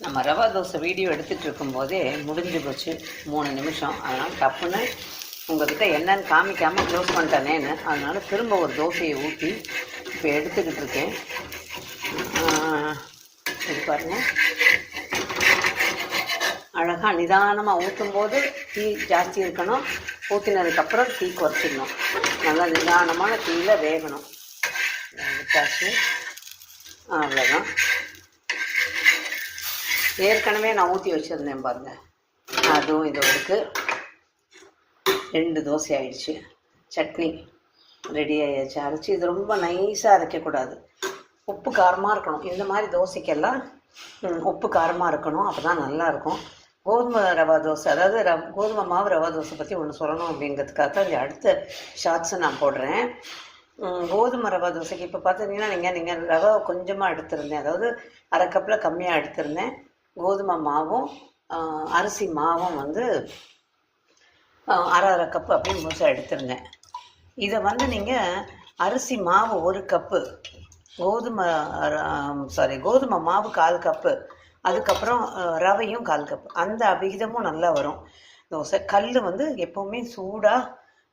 நம்ம ரவா தோசை வீடியோ எடுத்துகிட்டு இருக்கும்போதே முடிஞ்சு போச்சு 3 நிமிஷம். அதனால் டப்புன்னு உங்கள்கிட்ட என்னன்னு காமிக்காமல் க்ளோஸ் பண்ணிட்டேனேன்னு, அதனால் திரும்ப ஒரு தோசையை ஊற்றி இப்போ எடுத்துக்கிட்டு இருக்கேன். இது பாருங்கள், அழகாக நிதானமாக ஊற்றும்போது தீ ஜாஸ்தி இருக்கணும், ஊற்றினதுக்கப்புறம் தீ குறைச்சிடணும். நல்லா நிதானமான தீயில் வேகணும். விட்டாச்சு, அவ்வளோதான். ஏற்கனவே நான் ஊற்றி வச்சுருந்தேன் பாருங்கள், அதுவும் இது இருக்குது. 2 தோசை ஆயிடுச்சு. சட்னி ரெடி ஆகிடுச்சு. அரைச்சி இது ரொம்ப நைஸாக அரைக்கக்கூடாது, உப்பு காரமாக இருக்கணும். இந்த மாதிரி தோசைக்கெல்லாம் உப்பு காரமாக இருக்கணும், அப்போ தான் நல்லாயிருக்கும். கோதுமை ரவா தோசை, அதாவது கோதுமை மாவு ரவா தோசை பற்றி ஒன்று சொல்லணும் அப்படிங்கிறதுக்காக தான் இந்த அடுத்த ஷார்ட்ஸை நான் போடுறேன். கோதுமை ரவா தோசைக்கு இப்போ பார்த்துட்டிங்கன்னா நீங்கள் ரவை கொஞ்சமாக எடுத்திருந்தேன், அதாவது அரை கப்பில் கம்மியாக எடுத்திருந்தேன். கோதுமை மாவும் அரிசி மாவும் வந்து அரை கப்பு அப்படின்னு முழுசாக எடுத்திருந்தேன். இதை வந்து நீங்கள் அரிசி மாவு 1 கப்பு, கோதுமை மாவு 1/4 கப்பு, அதுக்கப்புறம் ரவையும் 1/4 கப்பு, அந்த விகிதமும் நல்லா வரும் தோசை. கல் வந்து எப்போவுமே சூடாக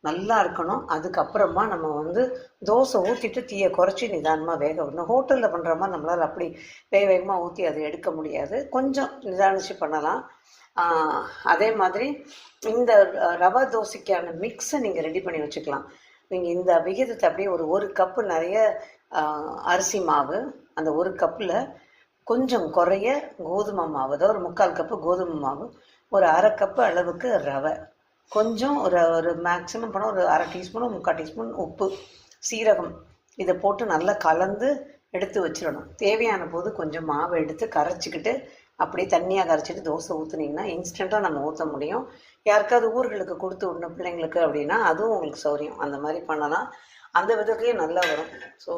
நல்லா இருக்கணும். அதுக்கப்புறமா நம்ம வந்து தோசை ஊற்றிட்டு தீயை குறைச்சி நிதானமாக வேக விடணும். ஹோட்டலில் பண்ணுற மாதிரி நம்மளால் அப்படி வேகமாக ஊற்றி அதை எடுக்க முடியாது, கொஞ்சம் நிதானிச்சு பண்ணலாம். அதே மாதிரி இந்த ரவா தோசைக்கான மிக்ஸை நீங்கள் ரெடி பண்ணி வச்சுக்கலாம். நீங்கள் இந்த விகிதத்தை அப்படியே ஒரு கப்பு நிறைய அரிசி மாவு, அந்த 1 கப்பில் கொஞ்சம் குறைய கோதுமை மாவு, அதாவது 3/4 கப்பு கோதுமை மாவு, ஒரு அரை கப்பு அளவுக்கு ரவை, கொஞ்சம் ஒரு மேக்ஸிமம் போனால் ஒரு அரை டீஸ்பூன் 3/4 டீஸ்பூன் உப்பு, சீரகம், இதை போட்டு நல்லா கலந்து எடுத்து வச்சிடணும். தேவையான போது கொஞ்சம் மாவை எடுத்து கரைச்சிக்கிட்டு அப்படியே தண்ணியாக கரைச்சிட்டு தோசை ஊற்றுனீங்கன்னா இன்ஸ்டண்ட்டாக நம்ம ஊற்ற முடியும். யாருக்காவது ஊர்களுக்கு கொடுத்து விடணும் பிள்ளைங்களுக்கு அப்படின்னா அதுவும் உங்களுக்கு சௌரியம், அந்த மாதிரி பண்ணலாம். அந்த விதத்துலேயும் நல்லா வரும். ஸோ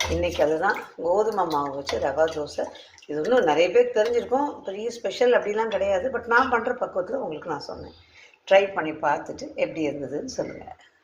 இன்றைக்கி அதுதான் கோதுமை மாவு வச்சு ரவா தோசை. இது இன்னும் நிறைய பேர் தெரிஞ்சிருக்கும், பெரிய ஸ்பெஷல் அப்படிலாம் கிடையாது. பட் நான் பண்ணுற பக்குவத்தில் உங்களுக்கு நான் சொன்னேன். ட்ரை பண்ணி பார்த்துட்டு எப்படி இருந்ததுன்னு சொல்லுங்கள்.